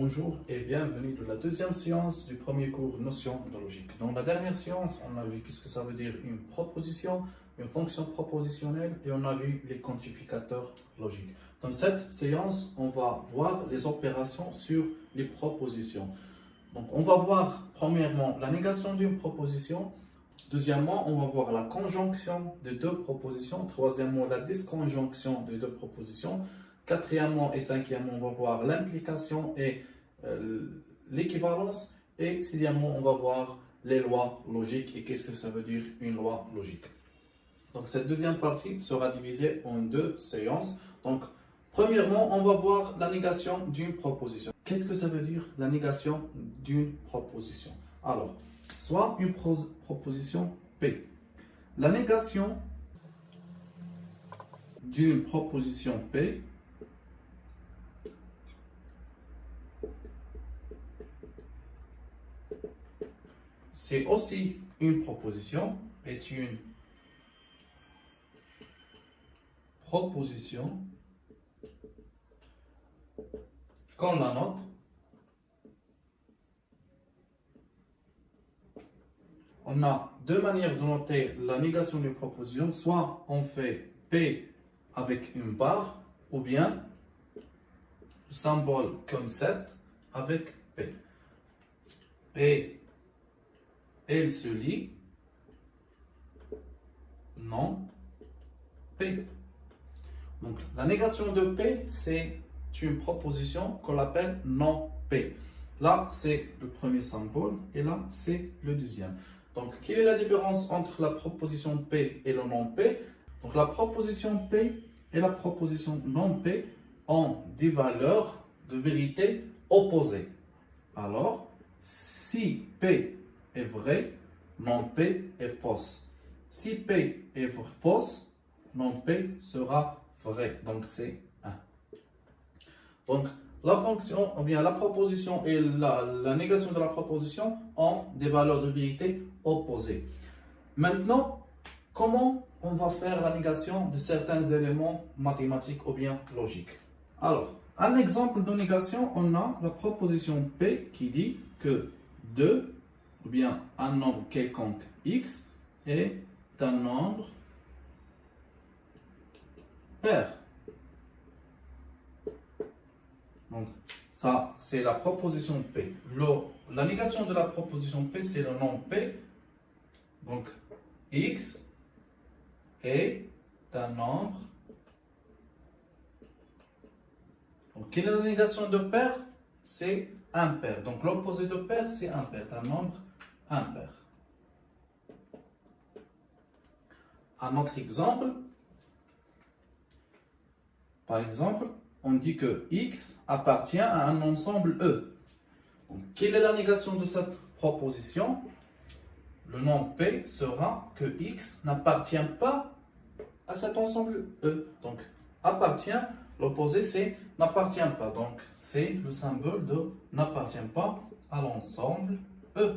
Bonjour et bienvenue dans la deuxième séance du premier cours Notions de logique. Dans la dernière séance, on a vu qu'est-ce que ça veut dire une proposition, une fonction propositionnelle et on a vu les quantificateurs logiques. Dans cette séance, on va voir les opérations sur les propositions. Donc, on va voir premièrement la négation d'une proposition. Deuxièmement, on va voir la conjonction de deux propositions. Troisièmement, la disconjonction de deux propositions. Quatrièmement et cinquièmement, on va voir l'implication et l'équivalence. Et sixièmement, on va voir les lois logiques et qu'est-ce que ça veut dire une loi logique. Donc, cette deuxième partie sera divisée en deux séances. Donc, premièrement, on va voir la négation d'une proposition. Qu'est-ce que ça veut dire la négation d'une proposition? Alors, soit une proposition P. La négation d'une proposition P c'est aussi une proposition, est une proposition comme la nôtre. On a deux manières de noter la négation d'une proposition. Soit on fait P avec une barre, ou bien le symbole comme 7 avec P. Et elle se lit non P. Donc la négation de P, c'est une proposition qu'on appelle non P. Là, c'est le premier symbole et là, c'est le deuxième. Donc, quelle est la différence entre la proposition P et le non P? Donc, la proposition P et la proposition non P ont des valeurs de vérité opposées. Alors, si P est vrai, non P est fausse. Si P est fausse, non P sera vrai. Donc, c'est 1. Donc, la fonction, ou bien la proposition et la négation de la proposition ont des valeurs de vérité opposées. Maintenant, comment on va faire la négation de certains éléments mathématiques ou bien logiques? Alors, un exemple de négation, on a la proposition P qui dit que 2, ou bien un nombre quelconque x, est un nombre pair. Donc, ça, c'est la proposition P. La négation de la proposition P, c'est le nom P. Donc, x est un nombre. Donc, quelle est la négation de pair? C'est impair. Donc, l'opposé de pair, c'est impair. Un nombre impair. Un autre exemple. Par exemple, on dit que x appartient à un ensemble E. Donc, quelle est la négation de cette proposition? Le nom P sera que x n'appartient pas à cet ensemble E. Donc, appartient, l'opposé c'est n'appartient pas. Donc, c'est le symbole de n'appartient pas à l'ensemble E.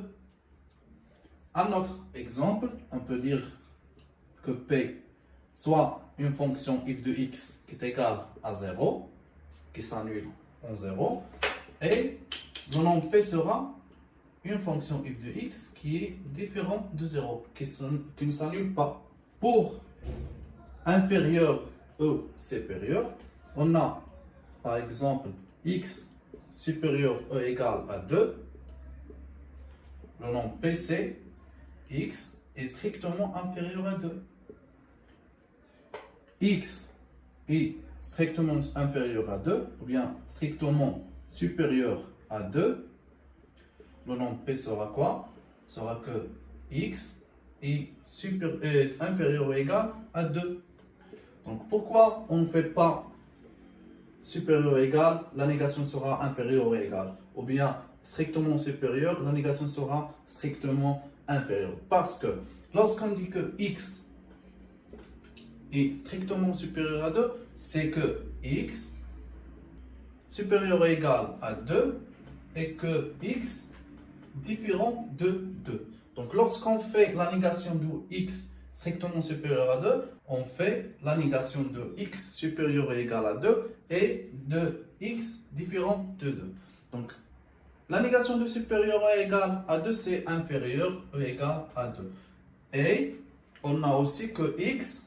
Un autre exemple, on peut dire que P soit une fonction f de x qui est égale à 0, qui s'annule en 0, et le nom P sera une fonction f de x qui est différente de 0, qui ne s'annule pas. Pour inférieur E supérieur, on a par exemple x supérieur E égale à 2, le nom P c'est x est strictement inférieur à 2. X est strictement inférieur à 2, ou bien strictement supérieur à 2, le nom P sera quoi? Sera que x est inférieur ou égal à 2. Donc pourquoi on ne fait pas supérieur ou égal, la négation sera inférieure ou égale? Ou bien strictement supérieur, la négation sera strictement inférieure. Parce que lorsqu'on dit que x est strictement supérieur à 2, c'est que x supérieur ou égal à 2 et que x différent de 2. Donc lorsqu'on fait la négation de x strictement supérieur à 2, on fait la négation de x supérieur ou égal à 2 et de x différent de 2. Donc, la négation de supérieur à égal à 2, c'est inférieur ou égal à 2. Et on a aussi que x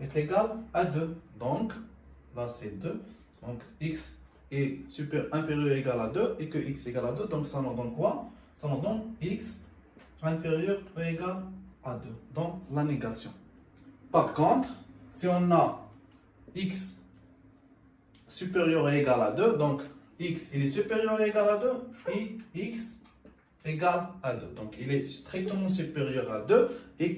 est égal à 2. Donc, là c'est 2. Donc, x est inférieur ou égal à 2 et que x est égal à 2. Donc, ça nous donne quoi? Ça nous donne x inférieur ou égal à 2. Donc, la négation. Par contre, si on a x supérieur ou égal à 2, donc x il est supérieur ou égal à 2 et x égale à 2. Donc, il est strictement supérieur à 2 et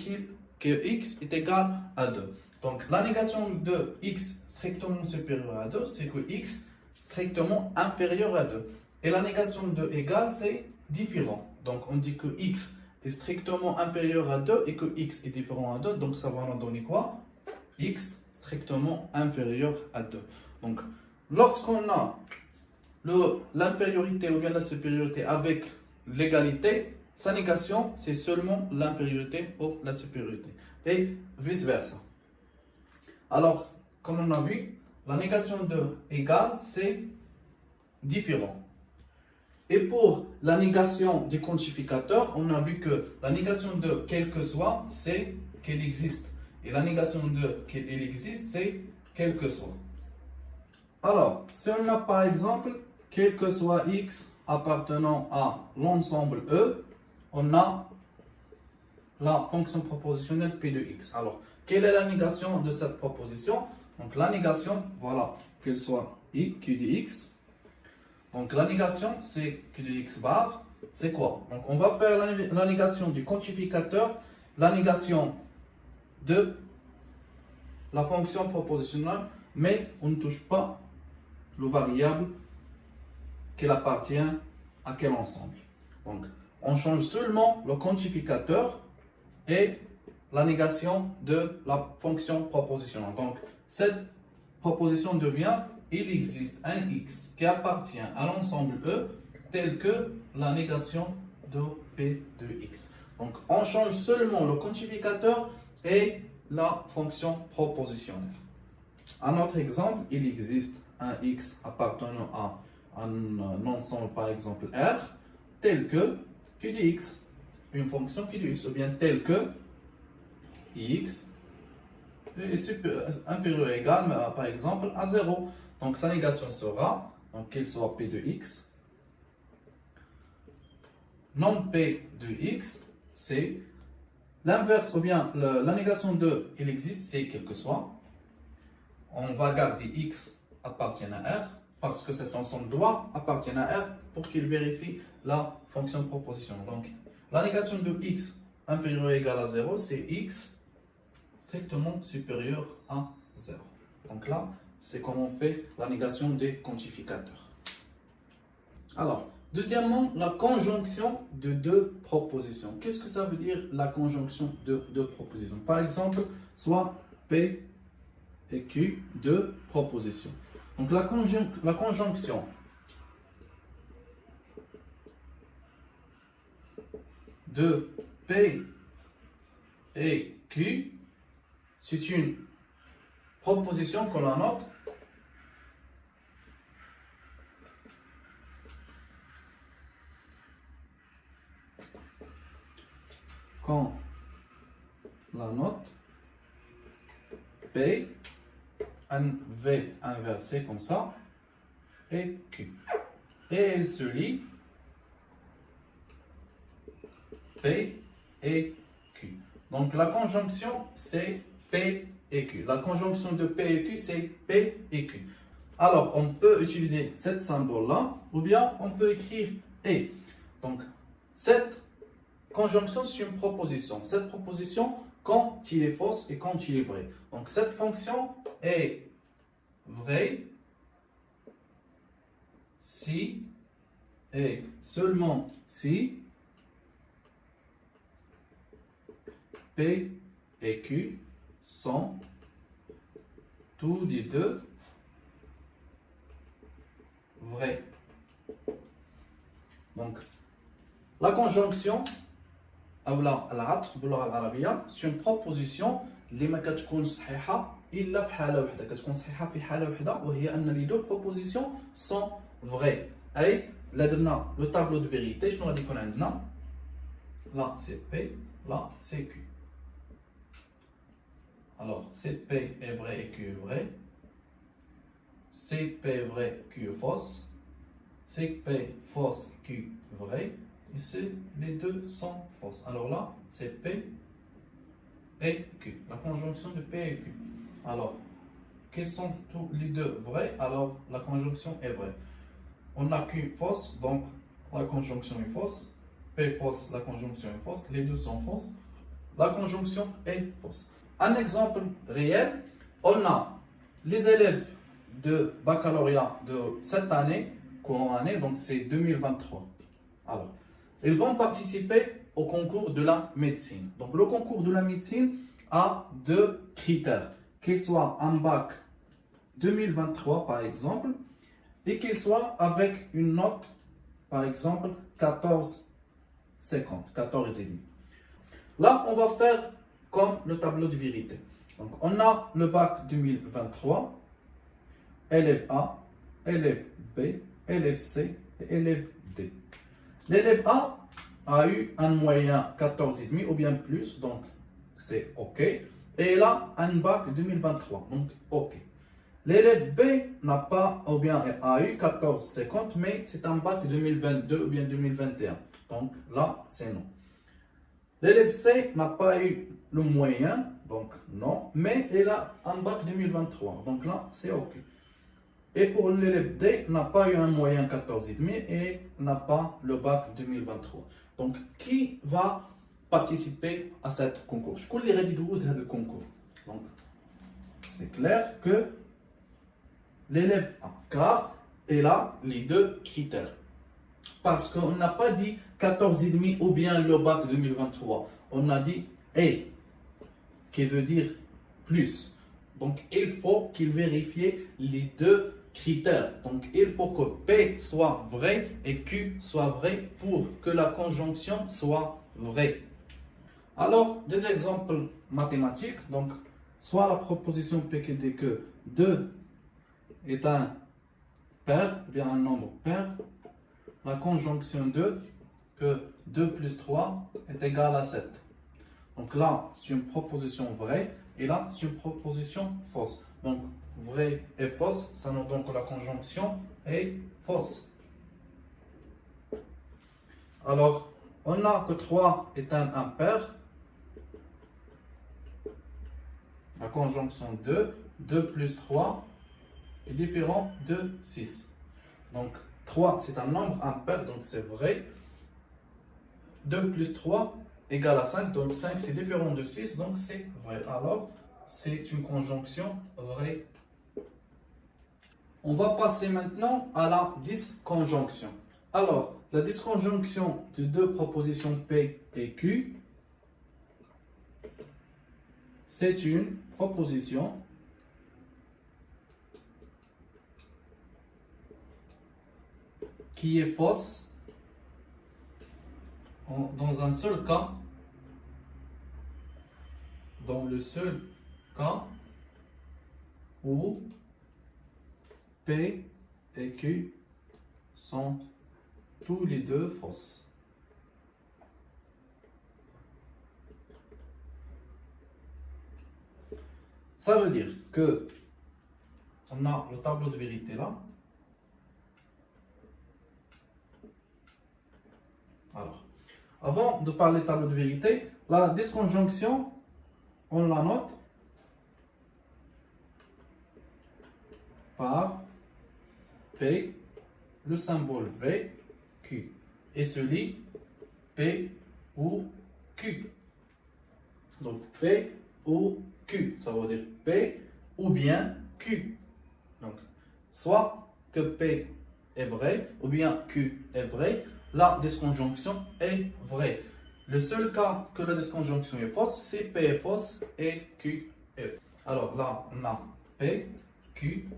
que x est égal à 2. Donc, la négation de x strictement supérieur à 2, c'est que x strictement inférieur à 2. Et la négation de égal, c'est différent. Donc, on dit que x est strictement inférieur à 2 et que x est différent à 2. Donc, ça va nous donner quoi? X strictement inférieur à 2. Donc, lorsqu'on a l'infériorité ou bien la supériorité avec l'égalité, sa négation, c'est seulement l'infériorité ou la supériorité. Et vice-versa. Alors, comme on a vu, la négation de égal, c'est différent. Et pour la négation des quantificateurs, on a vu que la négation de quel que soit, c'est qu'elle existe. Et la négation de qu'elle existe, c'est quel que soit. Alors, si on a par exemple, quel que soit x appartenant à l'ensemble E, on a la fonction propositionnelle P de x. Alors, quelle est la négation de cette proposition? Donc, la négation, voilà, qu'elle soit I, Q de x. Donc, la négation, c'est Q de x bar. C'est quoi? Donc, on va faire la négation du quantificateur, la négation de la fonction propositionnelle, mais on ne touche pas le variable qu'il appartient à quel ensemble. Donc, on change seulement le quantificateur et la négation de la fonction propositionnelle. Donc, cette proposition devient, il existe un x qui appartient à l'ensemble E tel que la négation de P de x. Donc, on change seulement le quantificateur et la fonction propositionnelle. Un autre exemple, il existe un x appartenant à un ensemble, par exemple R, tel que q de x, une fonction q de x, ou bien tel que x est inférieur ou égal, par exemple, à 0. Donc sa négation sera, donc qu'il soit p de x, non p de x, c'est l'inverse, ou bien la négation de il existe, c'est quel que soit. On va garder x appartient à R, parce que cet ensemble doit appartenir à R pour qu'il vérifie la fonction propositionnelle. Donc, la négation de x inférieur ou égal à 0, c'est x strictement supérieur à 0. Donc là, c'est comment on fait la négation des quantificateurs. Alors, deuxièmement, la conjonction de deux propositions. Qu'est-ce que ça veut dire la conjonction de deux propositions? Par exemple, soit P et Q de propositions. Donc la conjonction de P et Q, c'est une proposition qu'on la note P, un V inversé comme ça, et Q. Et elle se lie P et Q. Donc la conjonction, c'est P et Q. La conjonction de P et Q, c'est P et Q. Alors, on peut utiliser cette symbole-là, ou bien on peut écrire E. Donc, cette conjonction, c'est une proposition. Cette proposition, quand il est fausse et quand il est vrai. Donc, cette fonction est vraie si et seulement si P et Q sont tous les deux vrais. Donc, la conjonction أو العطف باللغة العربية c'est une proposition اللي ما كتكون صحيحة إلا في حالة واحدة، كتكون صحيحة في حالة واحدة وهي أن les deux propositions sont vrai. Et là, le tableau de vérité, je nous dis qu'on a maintenant. Là, c'est P, là, c'est Q. Alors, CP est vrai et Q est vrai. CP est vrai, Q est fausse. CP fausse, Q vrai. Ici, les deux sont fausses. Alors là, c'est P et Q. La conjonction de P et Q. Alors, quels sont tous les deux vrais? Alors, la conjonction est vraie. On a Q fausse, donc la conjonction est fausse. P fausse, la conjonction est fausse. Les deux sont fausses. La conjonction est fausse. Un exemple réel, on a les élèves de baccalauréat de cette année, courant année, donc c'est 2023. Alors, ils vont participer au concours de la médecine. Donc, le concours de la médecine a deux critères. Qu'il soit un bac 2023, par exemple, et qu'il soit avec une note, par exemple, 14,50, 14,5. Là, on va faire comme le tableau de vérité. Donc, on a le bac 2023, élève A, élève B, élève C et élève D. L'élève A eu un moyen 14,5 ou bien plus, donc c'est OK. Et il a un bac 2023, donc OK. L'élève B n'a pas, ou bien a eu 14,50, mais c'est un bac 2022 ou bien 2021. Donc là, c'est non. L'élève C n'a pas eu le moyen, donc non, mais il a un bac 2023, donc là, c'est OK. Et pour l'élève D, n'a pas eu un moyen 14,5 et n'a pas le bac 2023. Donc, qui va participer à ce concours? Je connais les réditions de concours. Donc, c'est clair que l'élève A, car il a les deux critères. Parce qu'on n'a pas dit 14,5 ou bien le bac 2023. On a dit et, qui veut dire plus. Donc, il faut qu'il vérifie les deux critères. Donc, il faut que P soit vrai et Q soit vrai pour que la conjonction soit vraie. Alors, des exemples mathématiques. Donc, soit la proposition P qui dit que 2 est un pair, bien un nombre pair. La conjonction 2, que 2 plus 3 est égal à 7. Donc là, c'est une proposition vraie et là, c'est une proposition fausse. Donc, vrai et fausse, ça nous donne que la conjonction est fausse. Alors, on a que 3 est un impair. La conjonction 2, 2 plus 3 est différent de 6. Donc, 3 c'est un nombre impair, donc c'est vrai. 2 plus 3 égale à 5, donc 5 c'est différent de 6, donc c'est vrai. Alors, c'est une conjonction vraie. On va passer maintenant à la disconjonction. Alors, la disconjonction de deux propositions P et Q, c'est une proposition qui est fausse dans un seul cas, dans le seul cas où P et Q sont tous les deux fausses. Ça veut dire que on a le tableau de vérité là. Alors, avant de parler tableau de vérité, la disconjonction, on la note par P, le symbole V, Q. Et se lit P ou Q. Donc P ou Q, ça veut dire P ou bien Q. Donc, soit que P est vrai ou bien Q est vrai, la disconjonction est vraie. Le seul cas que la disconjonction est fausse, c'est P est fausse et Q est faux. Alors là, on a P, Q,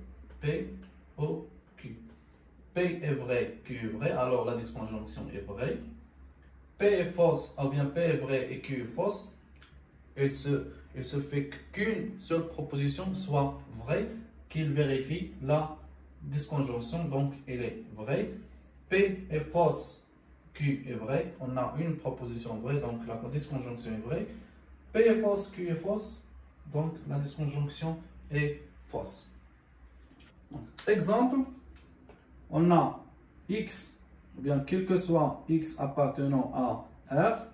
P, O, Q. P est vrai, Q est vrai, alors la disconjonction est vraie. P est fausse, ou bien P est vrai et Q est fausse. Il se fait qu'une seule proposition soit vraie, qu'il vérifie la disconjonction, donc elle est vraie. P est fausse, Q est vrai. On a une proposition vraie, donc la disconjonction est vraie. P est fausse, Q est fausse, donc la disconjonction est fausse. Donc, exemple, on a x, ou bien quel que soit x appartenant à R,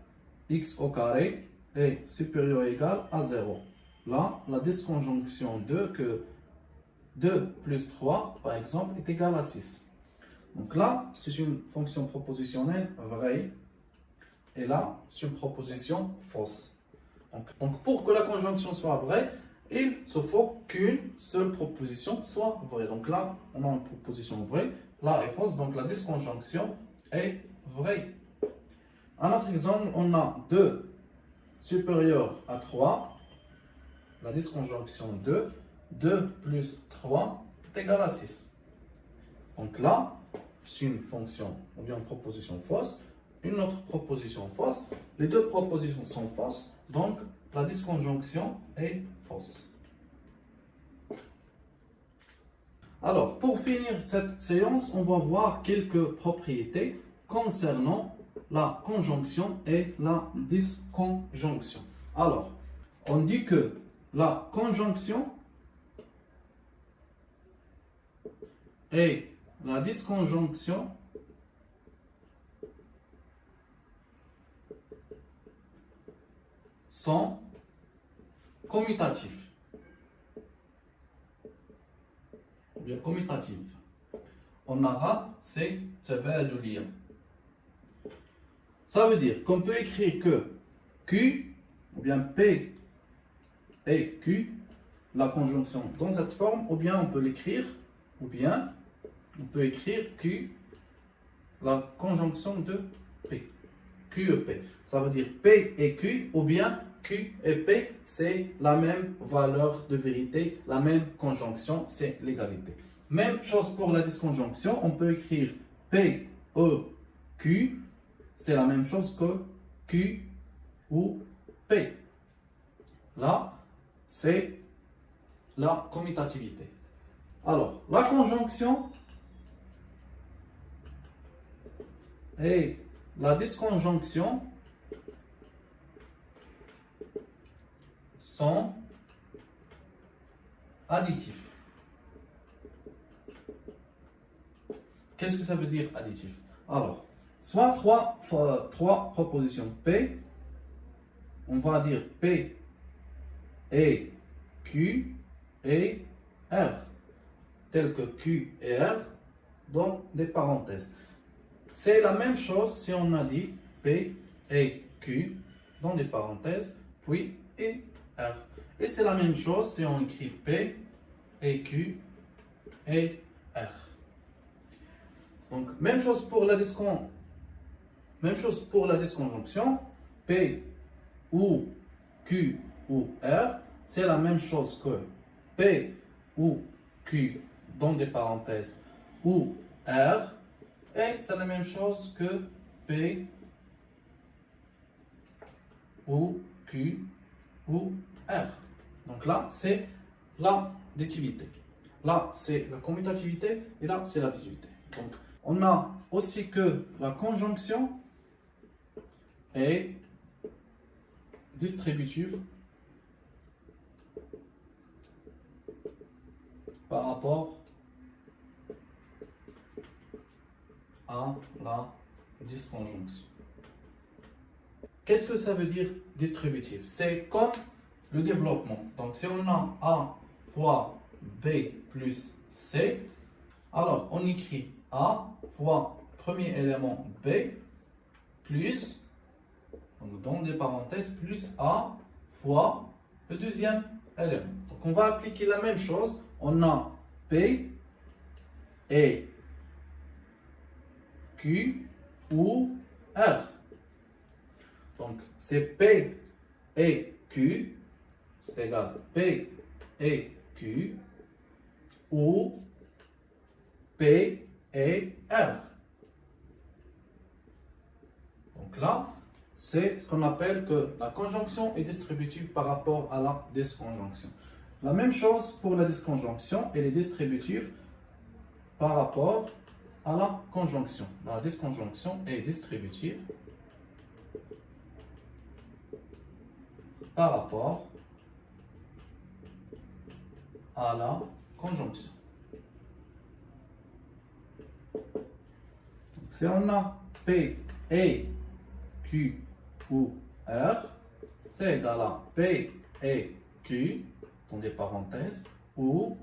x au carré est supérieur ou égal à 0. Là, la disconjonction 2, que 2 plus 3, par exemple, est égal à 6. Donc là, c'est une fonction propositionnelle vraie, et là, c'est une proposition fausse. Donc pour que la conjonction soit vraie, il se faut qu'une seule proposition soit vraie. Donc là, on a une proposition vraie, là est fausse, donc la disconjonction est vraie. Un autre exemple, on a 2 supérieur à 3, la disconjonction 2, 2 plus 3 est égal à 6. Donc là, c'est une fonction ou bien une proposition fausse, une autre proposition fausse. Les deux propositions sont fausses, donc la disconjonction est fausse. Alors, pour finir cette séance, on va voir quelques propriétés concernant la conjonction et la disconjonction. Alors, on dit que la conjonction et la disconjonction sont commutatifs. Ou bien commutatifs. En arabe, c'est tabaduliya. Ça veut dire qu'on peut écrire que Q, ou bien P et Q, la conjonction dans cette forme, ou bien on peut l'écrire, ou bien on peut écrire Q, la conjonction de P. Q et P. Ça veut dire P et Q, ou bien Q et P, c'est la même valeur de vérité, la même conjonction, c'est l'égalité. Même chose pour la disconjonction, on peut écrire P, E, Q, c'est la même chose que Q ou P. Là, c'est la commutativité. Alors, la conjonction et la disconjonction sont additifs. Qu'est-ce que ça veut dire additif? Alors, soit trois propositions P, on va dire P et Q et R, telles que Q et R dans des parenthèses. C'est la même chose si on a dit P et Q dans des parenthèses, puis et R. Et c'est la même chose si on écrit P et Q et R. Donc, même chose pour la disconjonction, P ou Q ou R, c'est la même chose que P ou Q dans des parenthèses ou R, et c'est la même chose que P ou Q ou R. Donc là, c'est l'additivité. Là, c'est la commutativité et là, c'est l'additivité. Donc, on a aussi que la conjonction est distributive par rapport à la disconjonction. Qu'est-ce que ça veut dire distributif? C'est comme le développement. Donc, si on a A fois B plus C, alors on écrit A fois premier élément B plus, donc dans des parenthèses, plus A fois le deuxième élément. Donc, on va appliquer la même chose. On a P et Q ou R. Donc, c'est P et Q, c'est égal P et Q, ou P et R. Donc là, c'est ce qu'on appelle que la conjonction est distributive par rapport à la disconjonction. La même chose pour la disconjonction, elle est distributive par rapport à la conjonction. La disconjonction est distributive par rapport à la conjonction. Donc, si on a P, E, Q ou R, c'est égal à P, E, Q, dans des parenthèses, ou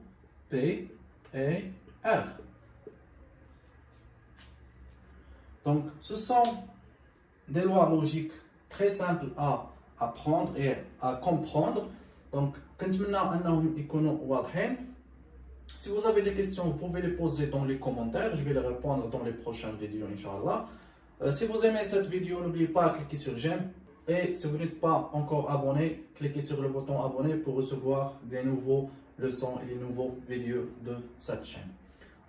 P, E, R. Donc, ce sont des lois logiques très simples à apprendre et à comprendre. Donc, si vous avez des questions, vous pouvez les poser dans les commentaires. Je vais les répondre dans les prochaines vidéos, Inch'Allah. Si vous aimez cette vidéo, n'oubliez pas de cliquer sur j'aime. Et si vous n'êtes pas encore abonné, cliquez sur le bouton abonné pour recevoir des nouveaux leçons et des nouveaux vidéos de cette chaîne.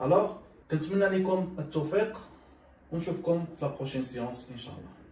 Alors, كنتمنى لكم التوفيق ونشوفكم في la prochaine séance, Inch'Allah.